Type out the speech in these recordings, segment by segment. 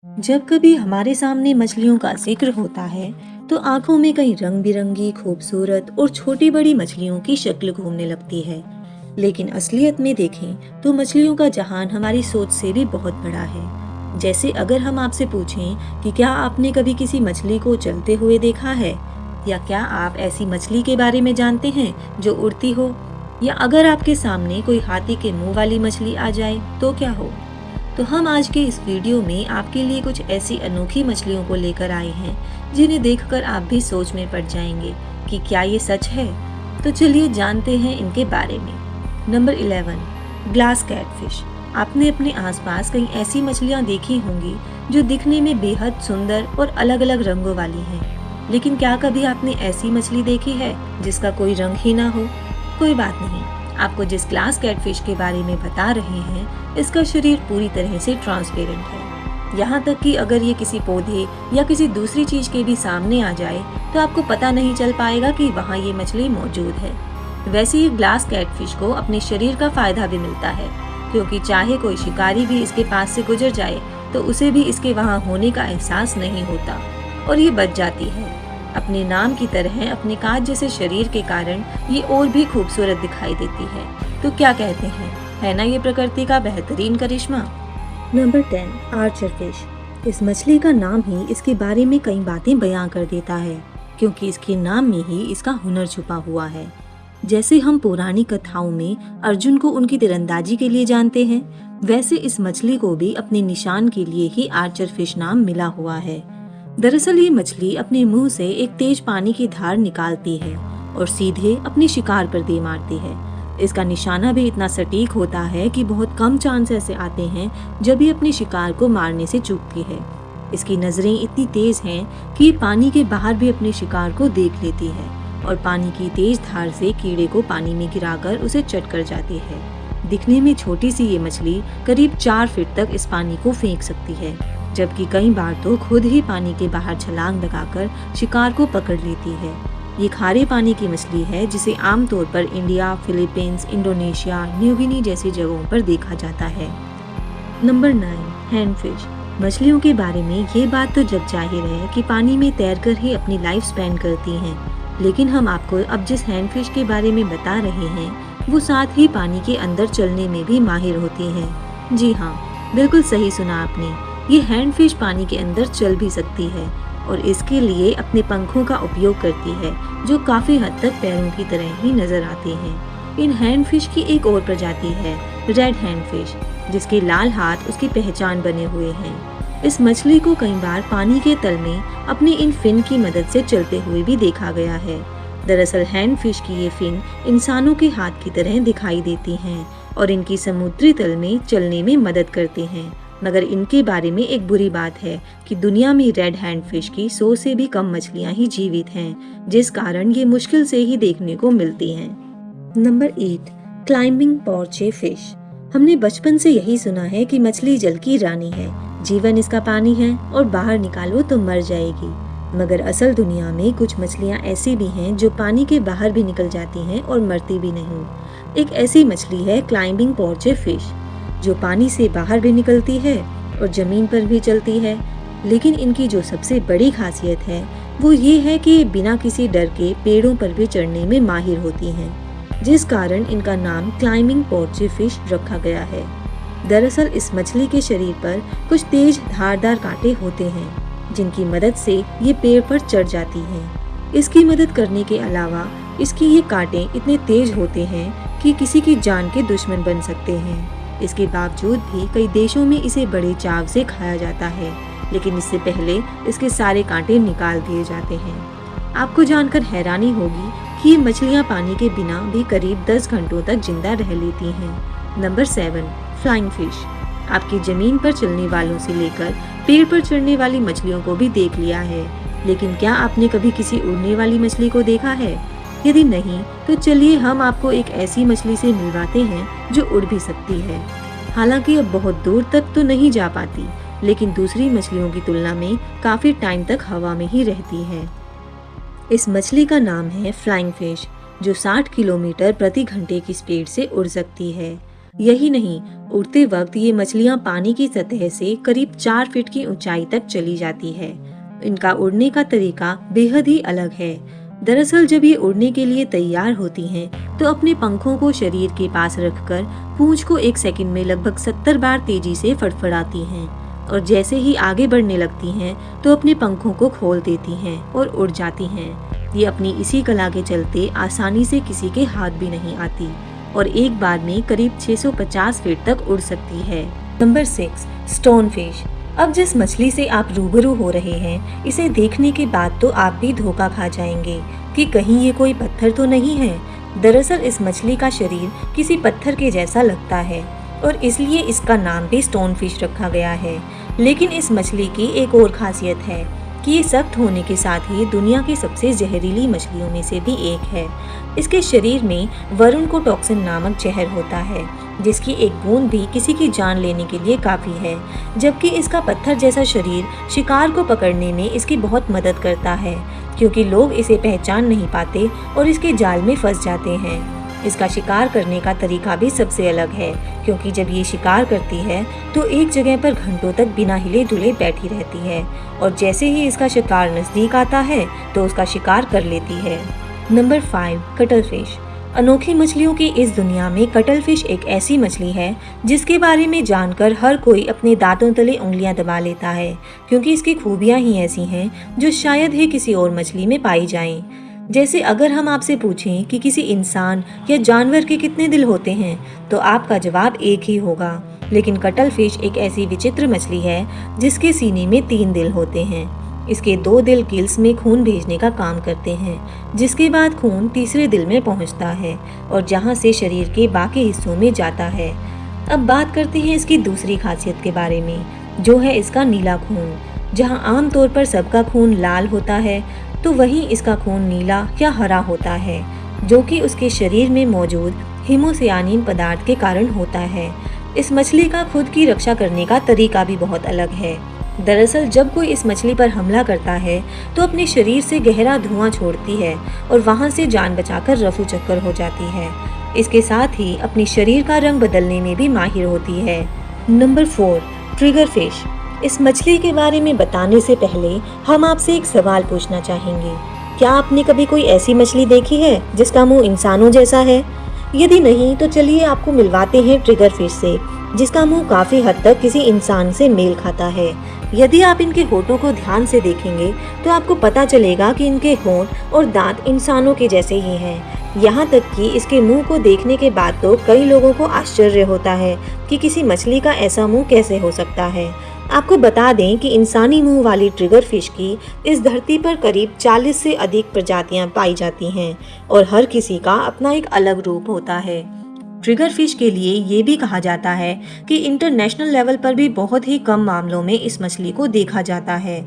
जब कभी हमारे सामने मछलियों का जिक्र होता है तो आंखों में कई रंग बिरंगी खूबसूरत और छोटी बड़ी मछलियों की शक्ल घूमने लगती है। लेकिन असलियत में देखें तो मछलियों का जहान हमारी सोच से भी बहुत बड़ा है। जैसे अगर हम आपसे पूछें कि क्या आपने कभी किसी मछली को चलते हुए देखा है, या क्या आप ऐसी मछली के बारे में जानते हैं जो उड़ती हो, या अगर आपके सामने कोई हाथी के मुंह वाली मछली आ जाए तो क्या हो। तो हम आज के इस वीडियो में आपके लिए कुछ ऐसी अनोखी मछलियों को लेकर आए हैं जिन्हें देखकर आप भी सोच में पड़ जाएंगे कि क्या ये सच है। तो चलिए जानते हैं इनके बारे में। Number 11, glass catfish. आपने अपने आसपास कई ऐसी मछलियां देखी होंगी जो दिखने में बेहद सुंदर और अलग अलग रंगों वाली हैं। लेकिन क्या कभी आपने ऐसी मछली देखी है जिसका कोई रंग ही ना हो? कोई बात नहीं, आपको जिस ग्लास कैटफिश के बारे में बता रहे हैं इसका शरीर पूरी तरह से ट्रांसपेरेंट है। यहाँ तक कि अगर ये किसी पौधे या किसी दूसरी चीज के भी सामने आ जाए तो आपको पता नहीं चल पाएगा कि वहाँ ये मछली मौजूद है। वैसे ये ग्लास कैटफिश को अपने शरीर का फायदा भी मिलता है, क्योंकि चाहे कोई शिकारी भी इसके पास से गुजर जाए तो उसे भी इसके वहाँ होने का एहसास नहीं होता और ये बच जाती है। अपने नाम की तरह अपने कांच जैसे शरीर के कारण ये और भी खूबसूरत दिखाई देती है। तो क्या कहते हैं, है ना ये प्रकृति का बेहतरीन करिश्मा। Number 10, Archer fish. इस मछली का नाम ही इसके बारे में कई बातें बयां कर देता है, क्योंकि इसके नाम में ही इसका हुनर छुपा हुआ है। जैसे हम पुरानी कथाओं में अर्जुन को उनकी तीरंदाजी के लिए जानते हैं, वैसे इस मछली को भी अपने निशान के लिए ही आर्चर फिश नाम मिला हुआ है। दरअसल ये मछली अपने मुंह से एक तेज पानी की धार निकालती है और सीधे अपने शिकार पर दे मारती है। इसका निशाना भी इतना सटीक होता है कि बहुत कम चांस ऐसे आते हैं जब ये अपने शिकार को मारने से चूकती है। इसकी नजरें इतनी तेज हैं कि ये पानी के बाहर भी अपने शिकार को देख लेती है और पानी की तेज धार से कीड़े को पानी में गिराकर उसे चट कर जाती है। दिखने में छोटी सी ये मछली करीब 4 फीट तक इस पानी को फेंक सकती है, जबकि कई बार तो खुद ही पानी के बाहर छलांग लगाकर शिकार को पकड़ लेती है। ये खारे पानी की मछली है जिसे आमतौर पर India, Philippines, Indonesia, New Guinea जैसी जगहों पर देखा जाता है। नंबर 9, हैंडफिश। मछलियों के बारे में ये बात तो जग जाहिर है कि पानी में तैरकर ही अपनी लाइफ स्पेंड करती हैं, लेकिन हम आपको अब जिस हैंडफिश के बारे में बता रहे हैं वो साथ ही पानी के अंदर चलने में भी माहिर होती हैं। जी हाँ, बिल्कुल सही सुना आपने। ये हैंडफिश पानी के अंदर चल भी सकती है और इसके लिए अपने पंखों का उपयोग करती है, जो काफी हद तक पैरों की तरह ही नजर आते हैं। इन हैंडफिश की एक और प्रजाति है रेड हैंडफिश, जिसके लाल हाथ उसकी पहचान बने हुए हैं। इस मछली को कई बार पानी के तल में अपने इन फिन की मदद से चलते हुए भी देखा गया है। दरअसल हैंडफिश की ये फिन इंसानों के हाथ की तरह दिखाई देती हैं और इनकी समुद्री तल में चलने में मदद करते हैं। मगर इनके बारे में एक बुरी बात है कि दुनिया में रेड हैंडफिश की 100 से भी कम मछलियां ही जीवित हैं, जिस कारण ये मुश्किल से ही देखने को मिलती हैं। Number 8, climbing perch fish. हमने बचपन से यही सुना है कि मछली जल की रानी है, जीवन इसका पानी है और बाहर निकालो तो मर जाएगी। मगर असल दुनिया में कुछ मछलियां ऐसी भी हैं जो पानी के बाहर भी निकल जाती हैं और मरती भी नहीं। एक ऐसी मछली है क्लाइंबिंग पोर्चे फिश, जो पानी से बाहर भी निकलती है और जमीन पर भी चलती है। लेकिन इनकी जो सबसे बड़ी खासियत है वो ये है कि बिना किसी डर के पेड़ों पर भी चढ़ने में माहिर होती हैं, जिस कारण इनका नाम क्लाइंबिंग पोर्चे फिश रखा गया है। दरअसल इस मछली के शरीर पर कुछ तेज धारदार कांटे होते हैं, जिनकी मदद से ये पेड़ पर चढ़ जाती हैं। इसकी मदद करने के अलावा इसके ये कांटे इतने तेज होते हैं कि किसी की जान के दुश्मन बन सकते हैं। इसके बावजूद भी कई देशों में इसे बड़े चाव से खाया जाता है, लेकिन इससे पहले इसके सारे कांटे निकाल दिए जाते हैं। आपको जानकर हैरानी होगी कि ये मछलियां पानी के बिना भी करीब 10 घंटों तक जिंदा रह लेती हैं। Number 7, flying fish. आपकी जमीन पर चलने वालों से लेकर पेड़ पर चढ़ने वाली मछलियों को भी देख लिया है, लेकिन क्या आपने कभी किसी उड़ने वाली मछली को देखा है? यदि नहीं तो चलिए हम आपको एक ऐसी मछली से मिलवाते हैं जो उड़ भी सकती है। हालांकि अब बहुत दूर तक तो नहीं जा पाती, लेकिन दूसरी मछलियों की तुलना में काफी टाइम तक हवा में ही रहती है। इस मछली का नाम है फ्लाइंग फिश, जो 60 किलोमीटर प्रति घंटे की स्पीड से उड़ सकती है। यही नहीं, उड़ते वक्त ये मछलियाँ पानी की सतह से करीब 4 फीट की ऊंचाई तक चली जाती है। इनका उड़ने का तरीका बेहद ही अलग है। दरअसल जब ये उड़ने के लिए तैयार होती हैं, तो अपने पंखों को शरीर के पास रखकर पूंछ को 1 सेकंड में लगभग 70 बार तेजी से फड़फड़ाती हैं और जैसे ही आगे बढ़ने लगती हैं, तो अपने पंखों को खोल देती हैं और उड़ जाती हैं। ये अपनी इसी कला के चलते आसानी से किसी के हाथ भी नहीं आती और एक बार में करीब 650 फीट तक उड़ सकती है। Number 6, stone fish. अब जिस मछली से आप रूबरू हो रहे हैं, इसे देखने के बाद तो आप भी धोखा खा जाएंगे कि कहीं ये कोई पत्थर तो नहीं है। दरअसल इस मछली का शरीर किसी पत्थर के जैसा लगता है और इसलिए इसका नाम भी स्टोन फिश रखा गया है। लेकिन इस मछली की एक और खासियत है कि ये सख्त होने के साथ ही दुनिया की सबसे जहरीली मछलियों में से भी एक है। इसके शरीर में वरुण टॉक्सिन नामक जहर होता है, जिसकी एक बूंद भी किसी की जान लेने के लिए काफी है। जबकि इसका पत्थर जैसा शरीर शिकार को पकड़ने में इसकी बहुत मदद करता है, क्योंकि लोग इसे पहचान नहीं पाते और इसके जाल में फंस जाते हैं। इसका शिकार करने का तरीका भी सबसे अलग है, क्योंकि जब ये शिकार करती है तो एक जगह पर घंटों तक बिना हिले डुले बैठी रहती है और जैसे ही इसका शिकार नजदीक आता है तो उसका शिकार कर लेती है। Number 5, cuttle fish. अनोखी मछलियों की इस दुनिया में कटल फिश एक ऐसी मछली है जिसके बारे में जानकर हर कोई अपने दांतों तले उंगलियां दबा लेता है, क्योंकि इसकी खूबियां ही ऐसी हैं जो शायद ही किसी और मछली में पाई जाएं। जैसे अगर हम आपसे पूछें कि किसी इंसान या जानवर के कितने दिल होते हैं, तो आपका जवाब एक ही होगा। लेकिन कटल फिश एक ऐसी विचित्र मछली है जिसके सीने में 3 दिल होते हैं। इसके 2 दिल गिल्स में खून भेजने का काम करते हैं, जिसके बाद खून तीसरे दिल में पहुंचता है और जहां से शरीर के बाकी हिस्सों में जाता है। अब बात करते हैं इसकी दूसरी खासियत के बारे में, जो है इसका नीला खून। जहां आमतौर पर सबका खून लाल होता है, तो वहीं इसका खून नीला या हरा होता है, जो कि उसके शरीर में मौजूद हीमोसियानिन पदार्थ के कारण होता है। इस मछली का खुद की रक्षा करने का तरीका भी बहुत अलग है। दरअसल जब कोई इस मछली पर हमला करता है तो अपने शरीर से गहरा धुआं छोड़ती है और वहां से जान बचाकर रफू चक्कर हो जाती है। इसके साथ ही अपने शरीर का रंग बदलने में भी माहिर होती है। Number 4, trigger fish. इस मछली के बारे में बताने से पहले हम आपसे एक सवाल पूछना चाहेंगे। क्या आपने कभी कोई ऐसी मछली देखी है जिसका मुंह इंसानों जैसा है? यदि नहीं तो चलिए आपको मिलवाते हैं ट्रिगर फिश से, जिसका मुंह काफी हद तक किसी इंसान से मेल खाता है। यदि आप इनके होठों को ध्यान से देखेंगे तो आपको पता चलेगा कि इनके होंठ और दांत इंसानों के जैसे ही हैं। यहाँ तक कि इसके मुंह को देखने के बाद तो कई लोगों को आश्चर्य होता है कि किसी मछली का ऐसा मुंह कैसे हो सकता है। आपको बता दें कि इंसानी मुंह वाली ट्रिगर फिश की इस धरती पर करीब 40 से अधिक प्रजातियां पाई जाती हैं और हर किसी का अपना एक अलग रूप होता है। ट्रिगर फिश के लिए ये भी कहा जाता है कि इंटरनेशनल लेवल पर भी बहुत ही कम मामलों में इस मछली को देखा जाता है।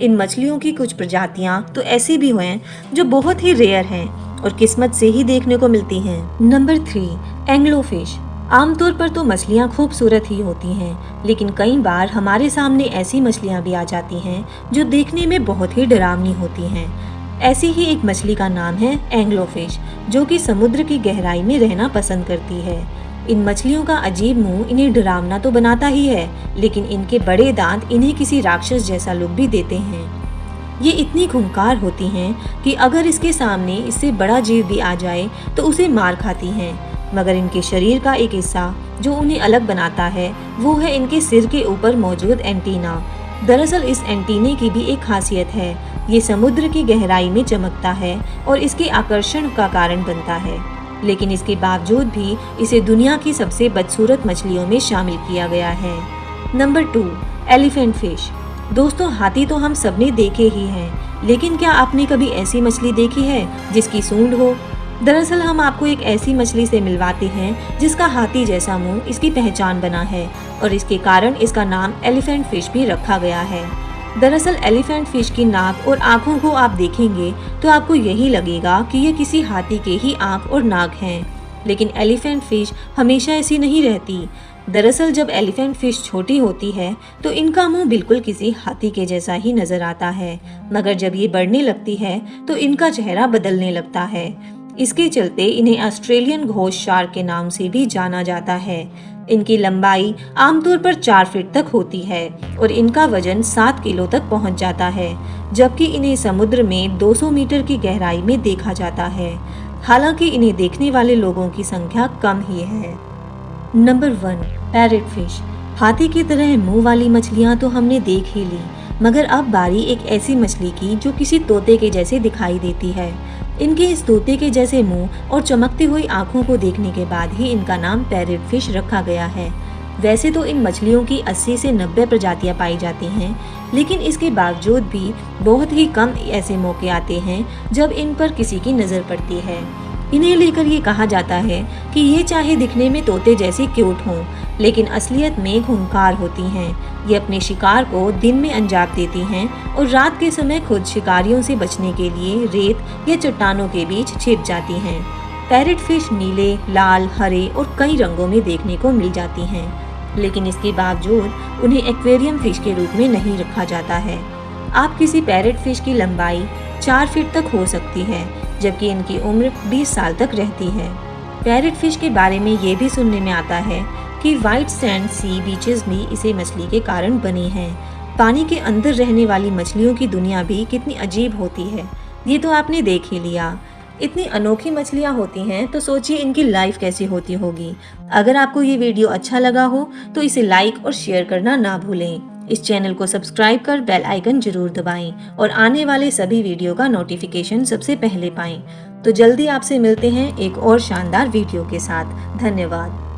इन मछलियों की कुछ प्रजातियां तो ऐसी भी हैं जो बहुत ही रेयर हैं और किस्मत से ही देखने को मिलती हैं। Number 3, Anglo fish. आमतौर पर तो मछलियाँ खूबसूरत ही होती हैं, लेकिन कई बार हमारे सामने ऐसी मछलियाँ भी आ जाती हैं जो देखने में बहुत ही डरावनी होती हैं। ऐसी ही एक मछली का नाम है एंग्लो फिश, जो कि समुद्र की गहराई में रहना पसंद करती है। इन मछलियों का अजीब मुंह इन्हें डरावना तो बनाता ही है, लेकिन इनके बड़े दांत इन्हें किसी राक्षस जैसा लुक भी देते हैं। ये इतनी खूंखार होती हैं कि अगर इसके सामने इससे बड़ा जीव भी आ जाए तो उसे मार खाती हैं। मगर इनके शरीर का एक हिस्सा जो उन्हें अलग बनाता है वो है इनके सिर के ऊपर मौजूद एंटीना। दरअसल इस एंटीने की भी एक खासियत है, ये समुद्र की गहराई में चमकता है और इसके आकर्षण का कारण बनता है। लेकिन इसके बावजूद भी इसे दुनिया की सबसे बदसूरत मछलियों में शामिल किया गया है। Number 2, elephant fish. दोस्तों, हाथी तो हम सबने देखे ही हैं, लेकिन क्या आपने कभी ऐसी मछली देखी है जिसकी सूंड हो? दरअसल हम आपको एक ऐसी मछली से मिलवाते हैं जिसका हाथी जैसा मुंह इसकी पहचान बना है और इसके कारण इसका नाम एलिफेंट फिश भी रखा गया है। दरअसल एलिफेंट फिश की नाक और आँखों को आप देखेंगे तो आपको यही लगेगा कि ये किसी हाथी के ही आँख और नाक हैं। लेकिन एलिफेंट फिश हमेशा ऐसी नहीं रहती। दरअसल जब एलिफेंट फिश छोटी होती है तो इनका मुंह बिल्कुल किसी हाथी के जैसा ही नजर आता है, मगर जब ये बढ़ने लगती है तो इनका चेहरा बदलने लगता है। इसके चलते इन्हें ऑस्ट्रेलियन घोस्ट शार्क के नाम से भी जाना जाता है। इनकी लंबाई आमतौर पर 4 फीट तक होती है और इनका वजन 7 किलो तक पहुंच जाता है, जबकि इन्हें समुद्र में 200 मीटर की गहराई में देखा जाता है। हालांकि इन्हें देखने वाले लोगों की संख्या कम ही है। Number 1, parrot fish. हाथी की तरह मुंह वाली मछलियां तो हमने देख ही ली, मगर अब बारी एक ऐसी मछली की जो किसी तोते के जैसे दिखाई देती है। इनके इस तोते के जैसे मुंह और चमकती हुई आंखों को देखने के बाद ही इनका नाम पैरेट फिश रखा गया है। वैसे तो इन मछलियों की 80 से 90 प्रजातियां पाई जाती हैं, लेकिन इसके बावजूद भी बहुत ही कम ऐसे मौके आते हैं जब इन पर किसी की नज़र पड़ती है। इन्हें लेकर ये कहा जाता है कि ये चाहे दिखने में तोते जैसे क्यूट हों, लेकिन असलियत में खूंखार होती हैं। ये अपने शिकार को दिन में अंजाम देती हैं और रात के समय खुद शिकारियों से बचने के लिए रेत या चट्टानों के बीच छिप जाती हैं। पैरेट फिश नीले, लाल, हरे और कई रंगों में देखने को मिल जाती हैं, लेकिन इसके बावजूद उन्हें एक्वेरियम फिश के रूप में नहीं रखा जाता है। आप किसी पैरेट फिश की लंबाई 4 फीट तक हो सकती है, जबकि इनकी उम्र 20 साल तक रहती है। पैरेट फिश के बारे में ये भी सुनने में आता है कि व्हाइट सैंड सी बीचेस भी इसे मछली के कारण बनी हैं। पानी के अंदर रहने वाली मछलियों की दुनिया भी कितनी अजीब होती है, ये तो आपने देख ही लिया। इतनी अनोखी मछलियाँ होती हैं तो सोचिए इनकी लाइफ कैसी होती होगी। अगर आपको ये वीडियो अच्छा लगा हो तो इसे लाइक और शेयर करना ना भूलें। इस चैनल को सब्सक्राइब कर बेल आइकन जरूर दबाएं और आने वाले सभी वीडियो का नोटिफिकेशन सबसे पहले पाएं। तो जल्दी आपसे मिलते हैं एक और शानदार वीडियो के साथ। धन्यवाद।